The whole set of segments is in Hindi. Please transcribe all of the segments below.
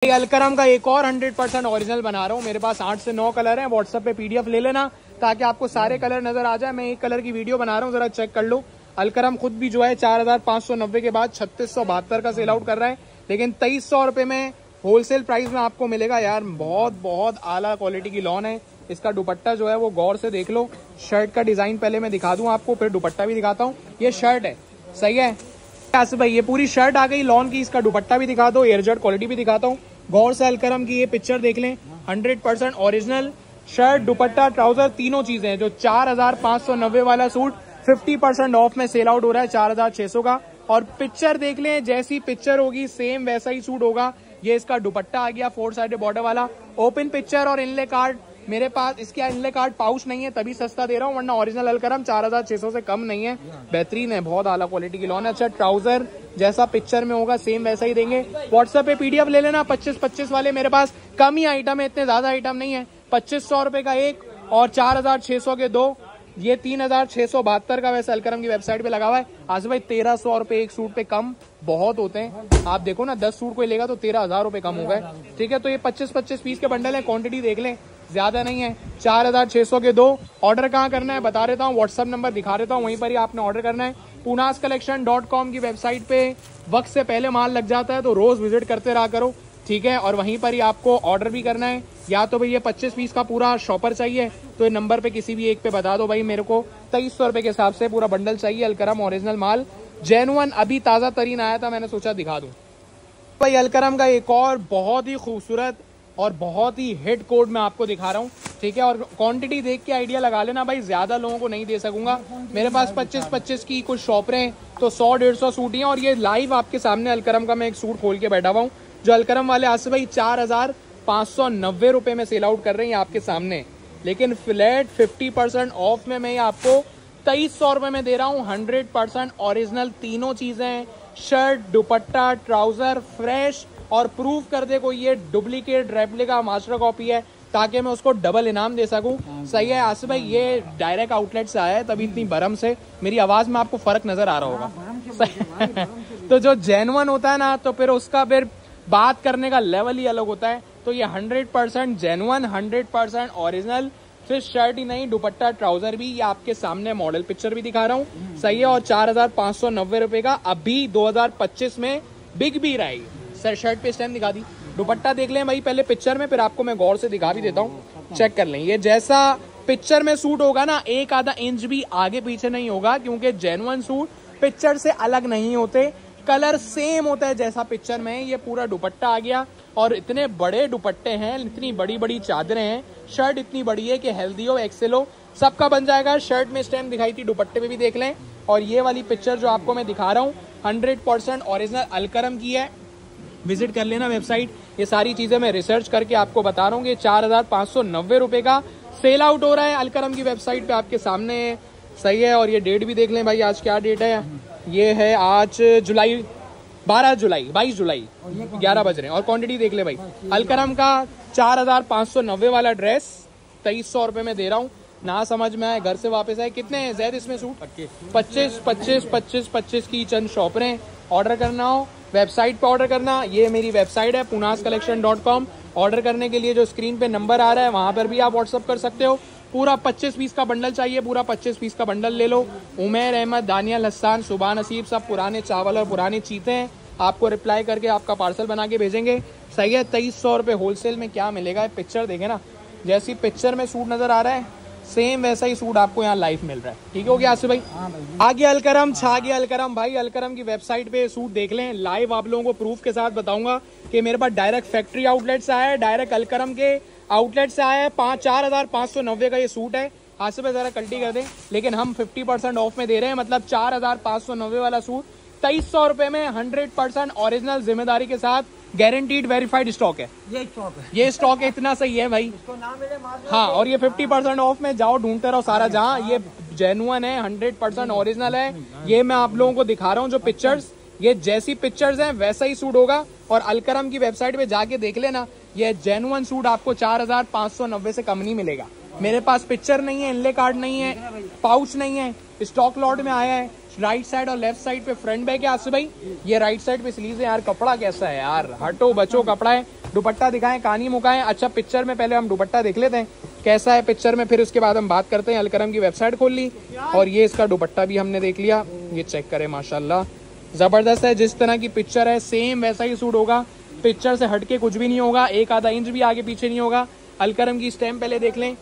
अलकरम का एक और 100% ओरिजिनल बना रहा हूँ। मेरे पास 8 से 9 कलर हैं। व्हाट्सएप पे पीडीएफ ले लेना ताकि आपको सारे कलर नजर आ जाए। मैं एक कलर की वीडियो बना रहा हूँ, जरा चेक कर लो। अलकरम खुद भी जो है 4590 के बाद 3672 का सेल आउट कर रहा है, लेकिन 2300 रुपए में होलसेल प्राइस में आपको मिलेगा। यार बहुत आला क्वालिटी की लॉन है। इसका दुपट्टा जो है वो गौर से देख लो। शर्ट का डिजाइन पहले मैं दिखा दूं आपको, फिर दुपट्टा भी दिखाता हूँ। ये शर्ट है, सही है भाई, ये पूरी शर्ट आ गई लॉन की। इसका दुपट्टा भी दिखा दो, एयरजेट क्वालिटी भी दिखाता हूँ। गौर से अलकरम की ये पिक्चर देख लें। 100% ओरिजिनल शर्ट, दुपट्टा, ट्राउजर, तीनों चीजें हैं। जो 4590 वाला सूट 50% ऑफ में सेल आउट हो रहा है 4600 का। और पिक्चर देख लें, जैसी पिक्चर होगी सेम वैसा ही सूट होगा। ये इसका दुपट्टा आ गया 4 साइडेड बॉर्डर वाला। ओपन पिक्चर और इनले कार्ड मेरे पास, इसके इनले कार्ड पाउच नहीं है तभी सस्ता दे रहा हूँ, वरना ओरिजिनल अलकरम 4600 से कम नहीं है। बेहतरीन है, बहुत आला क्वालिटी की लॉन है। अच्छा, ट्राउजर जैसा पिक्चर में होगा सेम वैसा ही देंगे। व्हाट्सएप पे पीडीएफ ले लेना। 25 वाले मेरे पास कम ही आइटम है, इतने ज्यादा आइटम नहीं है। 2500 रुपए का एक और 4600 के दो, ये 3672 का वैसे अलकरम की वेबसाइट पे लगा हुआ है। आज भाई 1300 रुपए एक सूट पे कम बहुत होते हैं। आप देखो ना, 10 सूट कोई लेगा तो 13000 रुपए कम हो गए। ठीक है, तो ये 25 पीस के बंडल है। क्वांटिटी देख लें, ज्यादा नहीं है। 4600 के दो। ऑर्डर कहाँ करना है बता देता हूँ, व्हाट्सएप नंबर दिखा देता हूँ, वहीं पर ही आपने ऑर्डर करना है। punascollection.com की वेबसाइट पे वक्त से पहले माल लग जाता है, तो रोज विजिट करते रहा करो। ठीक है, और वहीं पर ही आपको ऑर्डर भी करना है। या तो भाई ये 25 पीस का पूरा शॉपर चाहिए तो ये नंबर पे किसी भी एक पे बता दो भाई मेरे को 2300 रुपए के हिसाब से पूरा बंडल चाहिए। अलकरम ओरिजिनल माल, जेन्युइन, अभी ताजा तरीन आया था, मैंने सोचा दिखा दूं। भाई अलकरम का एक और बहुत ही खूबसूरत और बहुत ही हिट कोड मैं आपको दिखा रहा हूँ। ठीक है, और क्वांटिटी देख के आइडिया लगा लेना भाई, ज्यादा लोगों को नहीं दे सकूंगा। मेरे पास 25 की कुछ शॉपरें हैं तो 100-150 सूट ही हैं। और ये लाइव आपके सामने अलकरम का मैं एक सूट खोल के बैठा हुआ हूँ, जो अलकरम वाले आज से भाई 4590 रुपए में सेल आउट कर रहे हैं आपके सामने। लेकिन फ्लैट 50% ऑफ में मैं आपको 2300 रुपए में दे रहा हूँ। 100% ओरिजिनल तीनों चीजें, शर्ट, दुपट्टा, ट्राउजर फ्रेश, और प्रूफ कर दे कोई ये डुप्लीकेट रेप्लिका मास्टर कॉपी है ताकि मैं उसको डबल इनाम दे सकूं। सही है आसिफ भाई, ये डायरेक्ट आउटलेट से आया है तभी इतनी बरम से मेरी आवाज में आपको फर्क नजर आ रहा होगा। तो जो जेन्युइन होता है ना, तो फिर उसका फिर बात करने का लेवल ही अलग होता है। तो ये 100% जेन्युइन, 100% ओरिजिनल, सिर्फ शर्ट ही नहीं, दुपट्टा, ट्राउजर भी। ये आपके सामने मॉडल पिक्चर भी दिखा रहा हूँ, सही है। और 4590 रुपए का अभी 2025 में बिक भी रहा है। सर शर्ट पे स्टैम्प दिखा दी, दुपट्टा देख लें भाई पहले पिक्चर में, फिर आपको मैं गौर से दिखा भी देता हूँ, चेक कर लें। ये जैसा पिक्चर में सूट होगा ना, एक आधा इंच भी आगे पीछे नहीं होगा, क्योंकि जेन्युइन सूट पिक्चर से अलग नहीं होते, कलर सेम होता है जैसा पिक्चर में। ये पूरा दुपट्टा आ गया, और इतने बड़े दुपट्टे हैं, इतनी बड़ी बड़ी चादरें हैं, शर्ट इतनी बड़ी है कि हेल्दी हो, एक्सेल हो, सबका बन जाएगा। शर्ट में स्टैम्प दिखाई थी, दुपट्टे पे भी देख लें। और ये वाली पिक्चर जो आपको मैं दिखा रहा हूँ 100% ओरिजिनल अलकरम की है। विजिट कर लेना वेबसाइट। ये सारी चीजें मैं रिसर्च करके आपको बता रहा हूँ कि 4590 रुपए का सेल आउट हो रहा है अलकरम की वेबसाइट पे आपके सामने, सही है। और ये डेट भी देख लें भाई, आज क्या डेट है, ये है आज 22 जुलाई 11 बज रहे हैं। और क्वांटिटी देख ले भाई, अलकरम का 4590 वाला ड्रेस 2300 रुपए में दे रहा हूँ। ना समझ में आए घर से वापस आए। कितने हैं जैद इसमें सूट? 25 की चंद शॉपरें। ऑर्डर करना हो वेबसाइट पे ऑर्डर करना, ये मेरी वेबसाइट है punascollection.com। ऑर्डर करने के लिए जो स्क्रीन पे नंबर आ रहा है वहां पर भी आप व्हाट्सअप कर सकते हो। पूरा 25 पीस का बंडल चाहिए, पूरा 25 पीस का बंडल ले लो। उमेर अहमद, दानियल हसन, सुबह नसीब, सब पुराने चावल और पुराने चीते हैं। आपको रिप्लाई करके आपका पार्सल बना के भेजेंगे, सही है। 2300 रुपए होलसेल में क्या मिलेगा, पिक्चर देखे ना, जैसी पिक्चर में सूट नजर आ रहा है सेम वैसा ही सूट आपको यहाँ लाइव मिल रहा है। ठीक हो गया आसिफ भाई? आ गया अलकरम, छा गया अलकरम भाई। अलकरम की वेबसाइट पे सूट देख लें, लाइव आप लोगों को प्रूफ के साथ बताऊंगा कि मेरे पास डायरेक्ट फैक्ट्री आउटलेट से आया है, डायरेक्ट अलकरम के आउटलेट से आया है। 4590 का ये सूट है। आसिफ भाई जरा कल्टी कर दें, लेकिन हम 50% ऑफ में दे रहे हैं, मतलब 4590 वाला सूट 2300 रुपए में 100% ओरिजिनल, जिम्मेदारी के साथ, गारंटीड वेरीफाइड स्टॉक है। ये स्टॉक है, इतना सही है भाई। हाँ, और ये 50% ऑफ में जाओ ढूंढते रहो सारा जहां। ये जेन्युइन है, 100% ओरिजिनल है। ये मैं आप लोगों को दिखा रहा हूँ जो पिक्चर्स, ये जैसी पिक्चर्स हैं वैसा ही सूट होगा। और अलकरम की वेबसाइट पे जाके देख लेना, ये जेन्युइन सूट आपको 4590 से कम नहीं मिलेगा। मेरे पास पिक्चर नहीं है, इनले कार्ड नहीं है, पाउच नहीं है, स्टॉक लॉट में आया है। राइट साइड और लेफ्ट साइड पे फ्रंट बैक है आसिफ भाई। ये राइट साइड पे स्लीव्स है यार, कपड़ा कैसा है यार, हटो बचो कपड़ा है। दुपट्टा दिखाएं, कहानी मुकाएं। अच्छा पिक्चर में पहले हम दुपट्टा देख लेते हैं कैसा है पिक्चर में, फिर उसके बाद हम बात करते हैं। अलकरम की वेबसाइट खोल ली और ये इसका दुपट्टा भी हमने देख लिया। ये चेक करें, माशाल्लाह जबरदस्त है। जिस तरह की पिक्चर है सेम वैसा ही सूट होगा, पिक्चर से हटके कुछ भी नहीं होगा, एक आधा इंच भी आगे पीछे नहीं होगा। अलकरम की स्टैम्प पहले देख लें।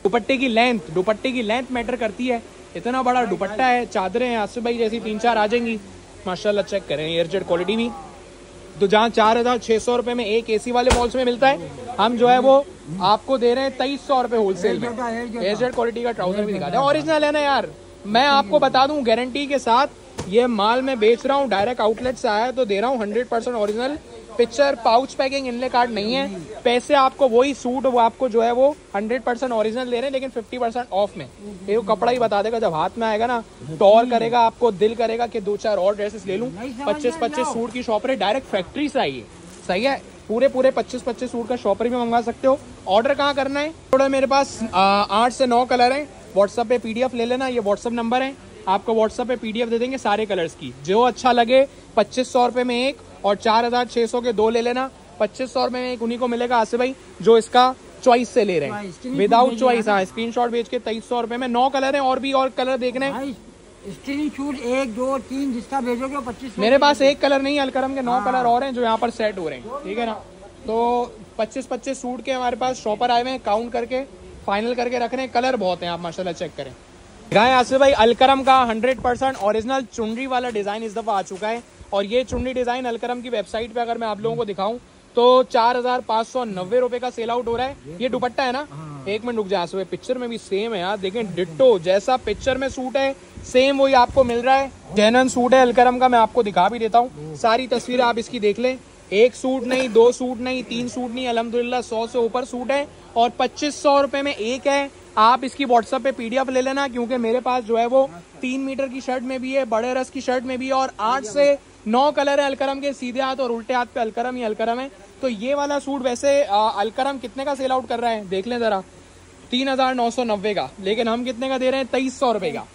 दुपट्टे की लेंथ मैटर करती है। इतना बड़ा दुपट्टा है, चादरें हैं आसिफ भाई जैसी 3-4 आ जाएंगी माशाल्लाह। चेक करें एयरजेट क्वालिटी भी। तो जहाँ 4600 रुपए में एक एसी वाले मॉल्स में मिलता है, हम जो है वो आपको दे रहे हैं 2300 रुपए होलसेल में। एयरजेट क्वालिटी का ट्राउजर भी दिखा दें, ओरिजिनल है ना यार। मैं आपको बता दूं गारंटी के साथ ये माल मैं बेच रहा हूँ, डायरेक्ट आउटलेट से आया है तो दे रहा हूँ 100% ओरिजिनल। पिक्चर, पाउच पैकिंग, इनले कार्ड नहीं है। पैसे आपको वही सूट वो आपको जो है वो 100% ओरिजिनल दे रहे हैं, लेकिन 50% ऑफ में। ये वो कपड़ा ही बता देगा, जब हाथ में आएगा ना टॉर करेगा, आपको दिल करेगा कि 2-4 और ड्रेसेस ले लूं। 25-25 सूट की शॉपर है, डायरेक्ट फैक्ट्री से आई है। सही है, पूरे 25-25 सूट का शॉपर भी मंगवा सकते हो। ऑर्डर कहाँ करना है? थोड़ा मेरे पास 8 से 9 कलर है। व्हाट्सएप पे पीडीएफ ले लेना, ये व्हाट्सएप नंबर है। आपको व्हाट्सएप पे पीडीएफ दे देंगे सारे कलर्स की। जो अच्छा लगे 2500 रुपए में एक और 4600 के 2 ले लेना। 2500 रुपए में एक उन्हीं को मिलेगा आसिफ भाई जो इसका चॉइस से ले रहे हैं, विदाउट चॉइस। हाँ, स्क्रीनशॉट भेज के 2300 रुपए में 9 कलर है। और भी और कलर देखने हैं, स्क्रीनशॉट 1, 2, 3 जिसका भेजोगे 25। मेरे पास एक कलर नहीं, अलकरम के 9 कलर और हैं जो यहाँ पर सेट हो रहे हैं, ठीक है ना। तो 25-25 सूट के हमारे पास शॉपर आए हुए हैं, काउंट करके फाइनल करके रख रहे हैं। कलर बहुत हैं, आप माशाल्लाह चेक करें। गाय आसिफ भाई अलकरम का 100% ओरिजिनल चुनरी वाला डिजाइन इस दफा आ चुका है। और ये चुनरी डिजाइन अलकरम की वेबसाइट पे अगर मैं आप लोगों को दिखाऊं तो 4590 रुपए का सेल आउट हो रहा है। ये दुपट्टा है ना, एक मिनट रुक जाए आसिफ भाई, पिक्चर में भी सेम है यार, देखें डिट्टो जैसा पिक्चर में सूट है सेम वही आपको मिल रहा है। जेन्युइन सूट है अलकरम का, मैं आपको दिखा भी देता हूँ। सारी तस्वीरें आप इसकी देख लें। एक सूट नहीं, 2 सूट नहीं, 3 सूट नहीं, अल्हम्दुलिल्लाह 100 से ऊपर सूट है और 2500 रुपए में एक है। आप इसकी व्हाट्सएप पे पीडीएफ ले लेना, क्योंकि मेरे पास जो है वो 3 मीटर की शर्ट में भी है, बड़े रस की शर्ट में भी है और 8 से 9 कलर है अलकरम के। सीधे हाथ और उल्टे हाथ पे अलकरम ही अलकरम है। तो ये वाला सूट वैसे अलकरम कितने का सेल आउट कर रहा है देख लें जरा, 3990 का, लेकिन हम कितने का दे रहे हैं? 2300 रुपए का।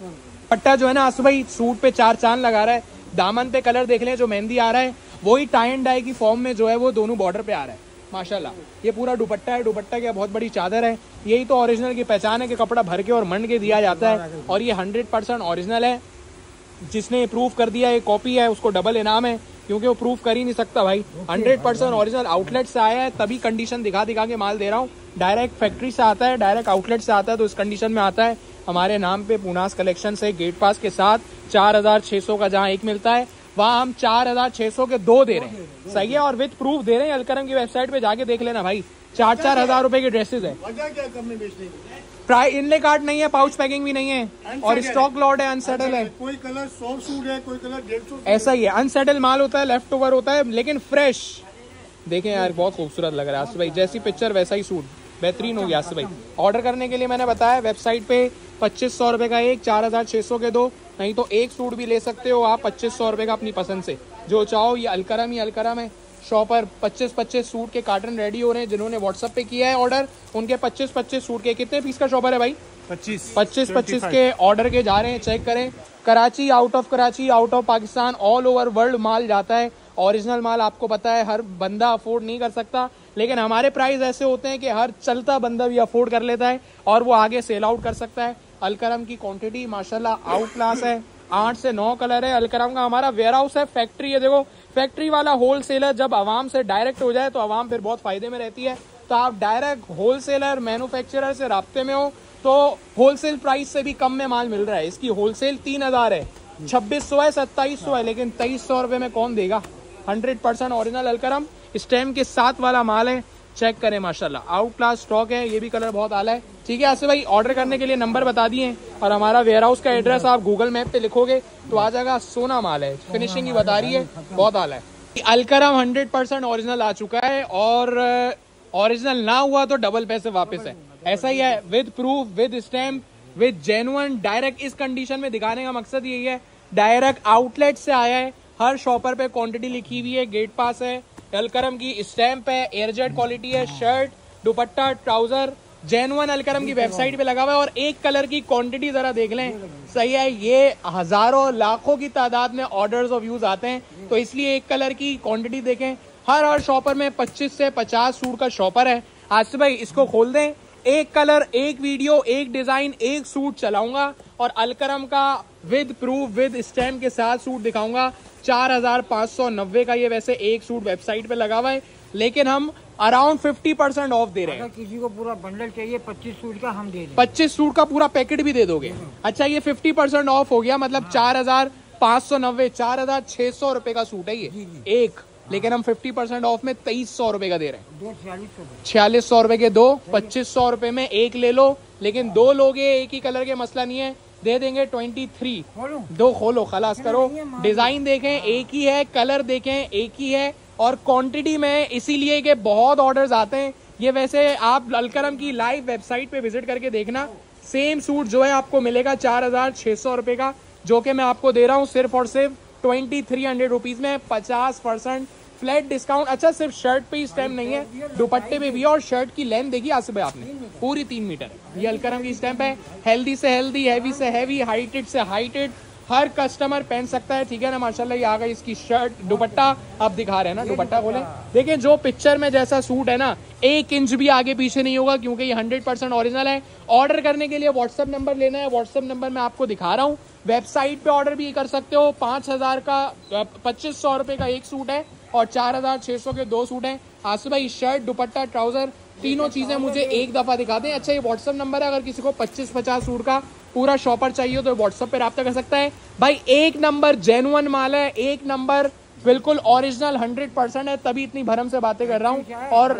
पट्टा जो है ना आसू भाई सूट पे 4 चांद लगा रहा है। दामन पे कलर देख लें, जो मेहंदी आ रहा है वही टाई एंड डाई की फॉर्म में जो है वो दोनों बॉर्डर पे आ रहा है माशाल्लाह। ये पूरा दुपट्टा है, दुपट्टा की बहुत बड़ी चादर है। यही तो ओरिजिनल की पहचान है कि कपड़ा भर के और मंड के दिया जाता है। और ये 100% ओरिजिनल है। जिसने प्रूफ कर दिया ये कॉपी है उसको डबल इनाम है, क्योंकि वो प्रूफ कर ही नहीं सकता भाई। 100% ओरिजिनल आउटलेट से आया है, तभी कंडीशन दिखा के माल दे रहा हूँ। डायरेक्ट फैक्ट्री से आता है, डायरेक्ट आउटलेट से आता है, तो इस कंडीशन में आता है। हमारे नाम पे पूनास कलेक्शन से गेट पास के साथ 4600 का जहाँ एक मिलता है वहाँ हम 4600 के 2 दे रहे हैं। सही है, और विद प्रूफ दे रहे हैं। अलकरम की वेबसाइट पे जाके देख लेना भाई, 4-4 हजार रुपए की ड्रेसेस है। प्राइस इनले कार्ड नहीं है, पाउच पैकिंग भी नहीं है और स्टॉक लॉट है, अनसेटल है। कोई कलर 100 सूट है, कोई कलर 150। ऐसा ही है, अनसेटल माल होता है, लेफ्ट ओवर होता है, लेकिन फ्रेश। देखें यार बहुत खूबसूरत लग रहा है आसिफ भाई, जैसी पिक्चर वैसा ही सूट, बेहतरीन हो गया आसिफ भाई। ऑर्डर करने के लिए मैंने बताया वेबसाइट पे 2500 रुपए का एक, 4600 के 2, नहीं तो एक सूट भी ले सकते हो आप 2500 रुपए का अपनी पसंद से, जो चाहो। ये अलकरम ही अलकरम है। शॉपर 25-25 सूट के कार्टन रेडी हो रहे हैं। जिन्होंने व्हाट्सएप पे किया है ऑर्डर उनके 25-25 सूट के, कितने पीस का शॉपर है भाई? 25 के ऑर्डर के जा रहे हैं। चेक करें, Karachi, out of Karachi, out of Pakistan, all over world माल जाता है। ओरिजिनल माल आपको पता है हर बंदा अफोर्ड नहीं कर सकता, लेकिन हमारे प्राइस ऐसे होते हैं कि हर चलता बंदा भी अफोर्ड कर लेता है और वो आगे सेल आउट कर सकता है। अलकरम की क्वांटिटी माशाल्लाह आउट क्लास है। 8 से 9 कलर है। अलकरम का हमारा वेयर हाउस है, फैक्ट्री है। देखो फैक्ट्री वाला होलसेलर जब आवाम से डायरेक्ट हो जाए तो आवाम फिर बहुत फायदे में रहती है। तो आप डायरेक्ट होलसेलर मैन्युफैक्चरर से राब्ते में हो तो होलसेल प्राइस से भी कम में माल मिल रहा है। इसकी होलसेल 3000 है, 2600 है, 2700 है, लेकिन 2300 रुपए में कौन देगा? 100% ओरिजिनल अलकरम स्टैम्प के साथ वाला माल है। चेक करें माशाल्लाह आउट क्लास स्टॉक है। ये भी कलर बहुत आला है। ठीक है आसिफ भाई, ऑर्डर करने के लिए नंबर बता दिए और हमारा वेयर हाउस का एड्रेस आप गूगल मैप पे लिखोगे तो आ जाएगा। सोना माल है, फिनिशिंग ही बता रही है, बहुत आला है। अलकरम 100% ओरिजिनल आ चुका है और ओरिजिनल ना हुआ तो डबल पैसे वापस है। ऐसा ही है, with proof, with stamp, with genuine. Direct इस कंडीशन में दिखाने का मकसद यही है, डायरेक्ट आउटलेट से आया है। हर शॉपर पे क्वांटिटी लिखी हुई है, गेट पास है, अलकरम की स्टैम्प है, एयरजेट क्वालिटी है, शर्ट, दुपट्टा, ट्राउजर जेन्युइन अलकरम की वेबसाइट पे लगा हुआ है। और एक कलर की क्वांटिटी जरा देख लें, सही है। ये हजारों लाखों की तादाद में ऑर्डर्स और व्यूज आते हैं, तो इसलिए एक कलर की क्वांटिटी देखें। हर शॉपर में 25 से 50 सूट का शॉपर है। आसिफ भाई इसको खोल दें, एक कलर, एक वीडियो, एक डिजाइन, एक सूट चलाऊंगा और अलकरम का विद प्रूफ विद स्टैम्प के साथ सूट दिखाऊंगा। 4590 का ये वैसे एक सूट वेबसाइट पे लगा हुआ है, लेकिन हम अराउंड 50% ऑफ दे रहे हैं। अगर किसी को पूरा बंडल चाहिए 25 सूट का हम दे देंगे। 25 सूट का पूरा पैकेट भी दे दोगे? अच्छा, ये 50% ऑफ हो गया, मतलब 4590, 4600 रुपए का सूट है ये एक, लेकिन हम 50% ऑफ में 2300 रुपए का दे रहे हैं। 4600 रुपए के दो, 2500 रुपए में एक ले लो, लेकिन दो लोगे एक ही कलर के, मसला नहीं है, दे देंगे 23। दो खोलो, खलास करो। डिजाइन देखें एक ही है, कलर देखें एक ही है, और क्वांटिटी में इसीलिए कि बहुत ऑर्डर्स आते हैं। ये वैसे आप अलकरम की लाइव वेबसाइट पे विजिट करके देखना, सेम सूट जो है आपको मिलेगा 4600 रुपए का, जो कि मैं आपको दे रहा हूँ सिर्फ और सिर्फ 2300 रुपीज में 50% फ्लैट डिस्काउंट। अच्छा, सिर्फ शर्ट पे ही स्टैम्प नहीं है, दुपट्टे पे भी है, और शर्ट की लेंथ देखिए आसिफ भाई आपने, पूरी 3 मीटर है। ये अलकरम की स्टैम्प है। हेल्दी से हेल्दी, हैवी से हैवी, हाइटेड से हाइटेड, हर कस्टमर पहन सकता है, ठीक है ना। माशाल्लाह ये आ गई इसकी शर्ट, दुपट्टा आप दिखा रहे हैं ना, दुपट्टा खोले, देखिए जो पिक्चर में जैसा सूट है ना, 1 इंच भी आगे पीछे नहीं होगा, क्योंकि ये 100% ओरिजिनल है। ऑर्डर करने के लिए व्हाट्सएप नंबर लेना है, व्हाट्सएप नंबर मैं आपको दिखा रहा हूँ। वेबसाइट पे ऑर्डर भी कर सकते हो। 5000 का 2500 रुपए का एक सूट है और 4600 के 2 सूट हैं। आसिफ भाई शर्ट, दुपट्टा, ट्राउजर, तीनों चीजें मुझे एक दफा दिखा दें। अच्छा, ये व्हाट्सएप नंबर है, अगर किसी को 25-50 सूट का पूरा शॉपर चाहिए तो व्हाट्सएप पे राब्ता कर सकता है। भाई एक नंबर जेन्युइन माल है, एक नंबर बिल्कुल ओरिजिनल 100% है, तभी इतनी भरम से बातें कर रहा हूँ। और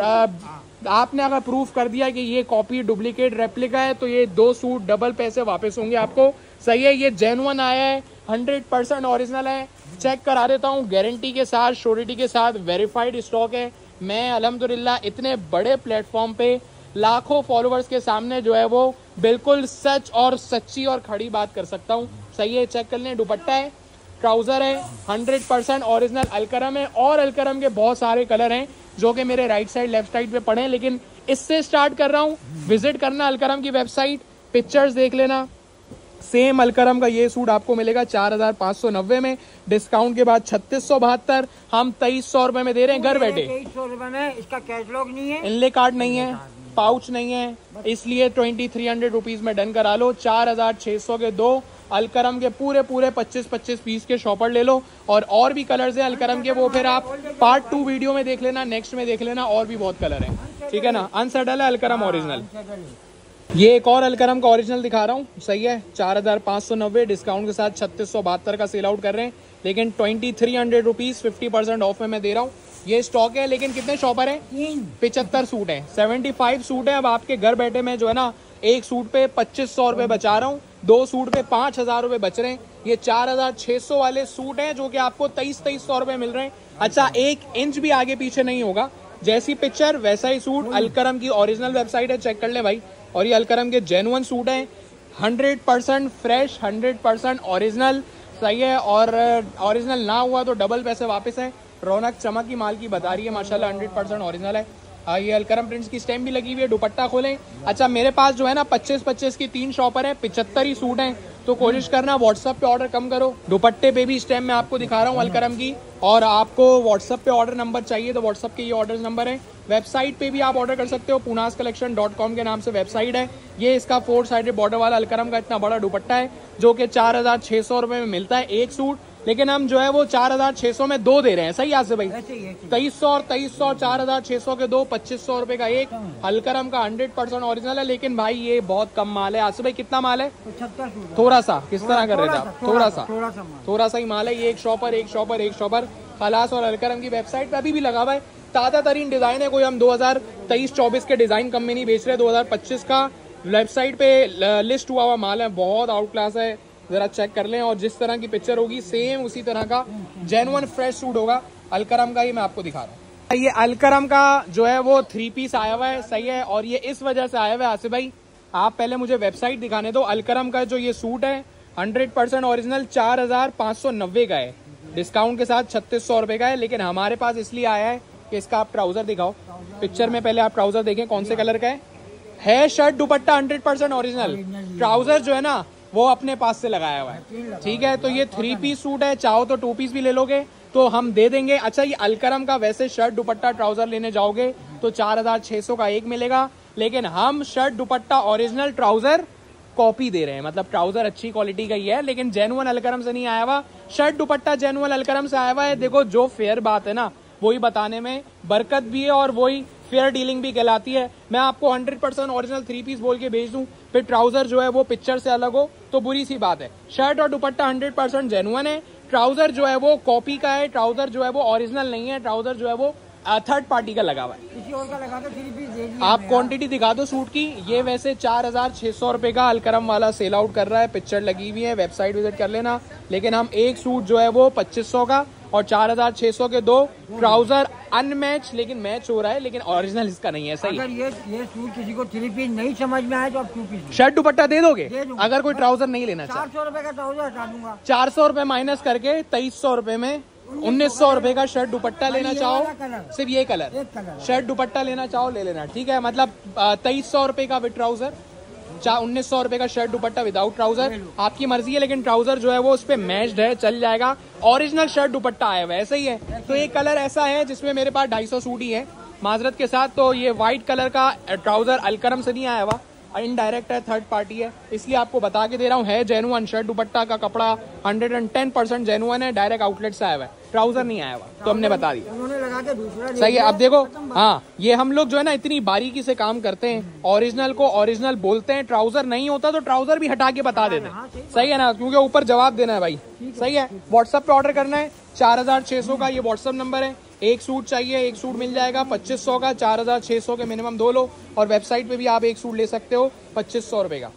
आपने अगर प्रूफ कर दिया कि ये कॉपी, डुप्लीकेट, रेप्लिका है, तो ये 2 सूट डबल पैसे वापस होंगे आपको। सही है, ये जेन्युइन आया है, 100% ओरिजिनल है। चेक करा देता हूँ गारंटी के साथ, श्योरिटी के साथ, वेरीफाइड स्टॉक है। मैं अल्हम्दुलिल्लाह इतने बड़े प्लेटफॉर्म पे लाखों फॉलोअर्स के सामने जो है वो बिल्कुल सच और सच्ची और खड़ी बात कर सकता हूँ। सही है, चेक कर लें। दुपट्टा है, ट्राउजर है, 100% ओरिजिनल अलकरम है, और अलकरम के बहुत सारे कलर हैं जो कि मेरे राइट साइड लेफ्ट साइड पे पड़े हैं, लेकिन इससे स्टार्ट कर रहा हूँ। विजिट करना अलकरम की वेबसाइट, पिक्चर्स देख लेना। सेम अलकरम का ये सूट आपको मिलेगा 4590 में, डिस्काउंट के बाद 3672, हम 2300 रुपए में दे रहे हैं घर बैठे। 2300 रुपए में। इसका कैटलॉग नहीं है, इनले कार्ड नहीं है, पाउच नहीं है, इसलिए 2300 रुपीज में डन करा लो। 4600 के 2 अलकरम के पूरे 25-25 पीस के शॉपर ले लो। और भी कलर्स हैं अलकरम के, वो फिर आप पार्ट 2 वीडियो में देख लेना, नेक्स्ट में देख लेना, और भी बहुत कलर है, ठीक है ना। अनसेटल है अलकरम ओरिजिनल। ये एक और अलकरम का ओरिजिनल दिखा रहा हूँ। सही है, 4590, डिस्काउंट के साथ 3672 का सेल आउट कर रहे हैं, लेकिन 2300 रुपीज 50% ऑफ में मैं दे रहा हूँ। ये स्टॉक है, लेकिन कितने शॉपर है? 75 सूट है, 75 सूट है। अब आपके घर बैठे में जो है ना, एक सूट पे 2500 रुपए बचा रहा हूँ, 2 सूट पे 5000 रुपए बच रहे हैं। ये 4600 वाले सूट हैं जो कि आपको 2300 रुपए मिल रहे हैं। अच्छा, 1 इंच भी आगे पीछे नहीं होगा, जैसी पिक्चर वैसा ही सूट। अलकरम की ओरिजिनल वेबसाइट है, चेक कर ले भाई। और ये अलकरम के जेन्युइन सूट हैं, 100% फ्रेश, 100% ओरिजिनल। सही है, और ओरिजिनल ना हुआ तो डबल पैसे वापस है। रौनक चमक की माल की बता रही है, माशाल्लाह 100% ओरिजिनल है। ये अलकरम प्रिंट्स की स्टैम्प भी लगी हुई है। दुपट्टा खोलें। अच्छा, मेरे पास जो है ना 25-25 की 3 शॉपर है, 75 ही सूट हैं, तो कोशिश करना व्हाट्सएप पे ऑर्डर कम करो। दुपट्टे पे भी स्टैम्प मैं आपको दिखा रहा हूँ अलकरम की, और आपको व्हाट्सएप पे ऑर्डर नंबर चाहिए तो व्हाट्सएप के ये ऑर्डर नंबर है। वेबसाइट पे भी आप ऑर्डर कर सकते हो, punascollection.com के नाम से वेबसाइट है। ये इसका 4 साइडेड बॉर्डर वाला अलकरम का इतना बड़ा दुपट्टा है, जो कि 4600 रुपए में मिलता है एक सूट, लेकिन हम जो है वो 4600 में 2 दे रहे हैं। सही है भाई, 2300 और 2300, 4600 के 2, 2500 रुपए का एक। अलकरम का 100% ओरिजिनल है, लेकिन भाई ये बहुत कम माल है। आसिफ भाई कितना माल है? 75 सूट। थोड़ा सा किस तरह कर रहे थे आप? थोड़ा सा ही माल है। ये एक शॉपर खलास। और अलकरम की वेबसाइट पे अभी भी लगा हुआ है, ताज़ा तरीन डिजाइन है। कोई हम 2023-24 के डिजाइन कम में नहीं बेच रहे, 2025 का वेबसाइट पे लिस्ट हुआ हुआ माल है, बहुत आउट क्लास है, जरा चेक कर लें। और जिस तरह की पिक्चर होगी सेम उसी तरह का जेन्युइन फ्रेश सूट होगा अलकरम का, ही मैं आपको दिखा रहा हूँ। ये अलकरम का जो है वो 3 पीस आया हुआ है। सही है, और ये इस वजह से आया हुआ है आसिफ भाई, आप पहले मुझे वेबसाइट दिखाने दो। अलकरम का जो ये सूट है 100% ओरिजिनल 4590 का है, डिस्काउंट के साथ 3600 रुपए का है, लेकिन हमारे पास इसलिए आया है कि इसका आप ट्राउजर दिखाओ। पिक्चर में पहले आप ट्राउजर देखें कौन से कलर का है शर्ट दुपट्टा 100% ओरिजिनल। ट्राउजर जो है ना वो अपने पास से लगाया हुआ है, ठीक है। तो ये 3 पीस सूट है, चाहो तो 2 पीस भी ले लोगे, तो हम दे देंगे। अच्छा, ये अलकरम का वैसे शर्ट दुपट्टा ट्राउजर लेने जाओगे तो 4600 का एक मिलेगा, लेकिन हम shirt dupatta original trouser copy दे रहे हैं। मतलब ट्राउजर अच्छी क्वालिटी का ही है, लेकिन जेनुअन अलकरम से नहीं आया हुआ। शर्ट दुपट्टा जेनुअन अलकरम से आया हुआ है। देखो, जो फेयर बात है ना, वही बताने में बरकत भी है और वही फेयर डीलिंग भी कहलाती है। मैं आपको 100% ओरिजिनल 3 पीस बोल के भेज दूं, फिर ट्राउजर जो है वो पिक्चर से अलग हो तो बुरी सी बात है। शर्ट और दुपट्टा 100% जेनुअन है। ट्राउजर जो है वो कॉपी का है, ट्राउजर जो है वो ओरिजिनल नहीं है, ट्राउजर जो है वो थर्ड पार्टी का लगा हुआ है। किसी और का लगा दो, 3 पीस दे दिए। आप क्वांटिटी दिखा दो सूट की। ये वैसे 4600 रुपए का अलकरम वाला सेल आउट कर रहा है, पिक्चर लगी हुई है, वेबसाइट विजिट कर लेना। लेकिन हम एक सूट जो है वो 2500 का और 4600 के 2 ट्राउजर अनमैच, लेकिन मैच हो रहा है, लेकिन ओरिजिनल इसका नहीं है। सही। अगर ये सूट किसी को 3 पीस नहीं समझ में आए तो आप 2 पीस शर्ट दुपट्टा दे दोगे? दे दूंगा। अगर कोई ट्राउजर नहीं लेना चाहे 400 रुपए का ट्राउजर हटा दूंगा। 400 रुपए माइनस करके 2300 रुपए में 1900 रुपए का शर्ट दुपट्टा लेना ये चाहो, वाला कलर। सिर्फ ये कलर एक कलर। शर्ट दुपट्टा लेना चाहो ले लेना, ठीक है। मतलब 2300 रुपए का विद ट्राउजर, 1900 रुपए का शर्ट दुपट्टा विदाउट ट्राउजर, आपकी मर्जी है। लेकिन ट्राउजर जो है वो उस पे मैच्ड है, चल जाएगा। ओरिजिनल शर्ट दुपट्टा आया हुआ है, ऐसा ही है। तो एक कलर ऐसा है जिसमें मेरे पास 250 सूट ही है माजरत के साथ। तो ये व्हाइट कलर का ट्राउजर अलकरम से नहीं आया हुआ, इनडायरेक्ट है, थर्ड पार्टी है, इसलिए आपको बता के दे रहा हूँ। है जेनुअन, शर्ट दुपट्टा का कपड़ा 110% जेनुअन है, डायरेक्ट आउटलेट से आया हुआ है, ट्राउजर नहीं आया हुआ, तो हमने बता दिया। उन्होंने लगा के दूसरा सही है। अब देखो, हाँ, ये हम लोग जो है ना इतनी बारीकी से काम करते हैं, ओरिजिनल को ओरिजिनल बोलते हैं, ट्राउजर नहीं होता तो ट्राउजर भी हटा के बता देते हैं। सही है ना, क्योंकि ऊपर जवाब देना है भाई। सही है। व्हाट्सएप पे ऑर्डर करना है, 4600 का ये व्हाट्सएप नंबर है। एक सूट चाहिए, एक सूट मिल जाएगा 2500 का, 4600 के मिनिमम 2 लो। और वेबसाइट पे भी आप एक सूट ले सकते हो 2500 रुपए का।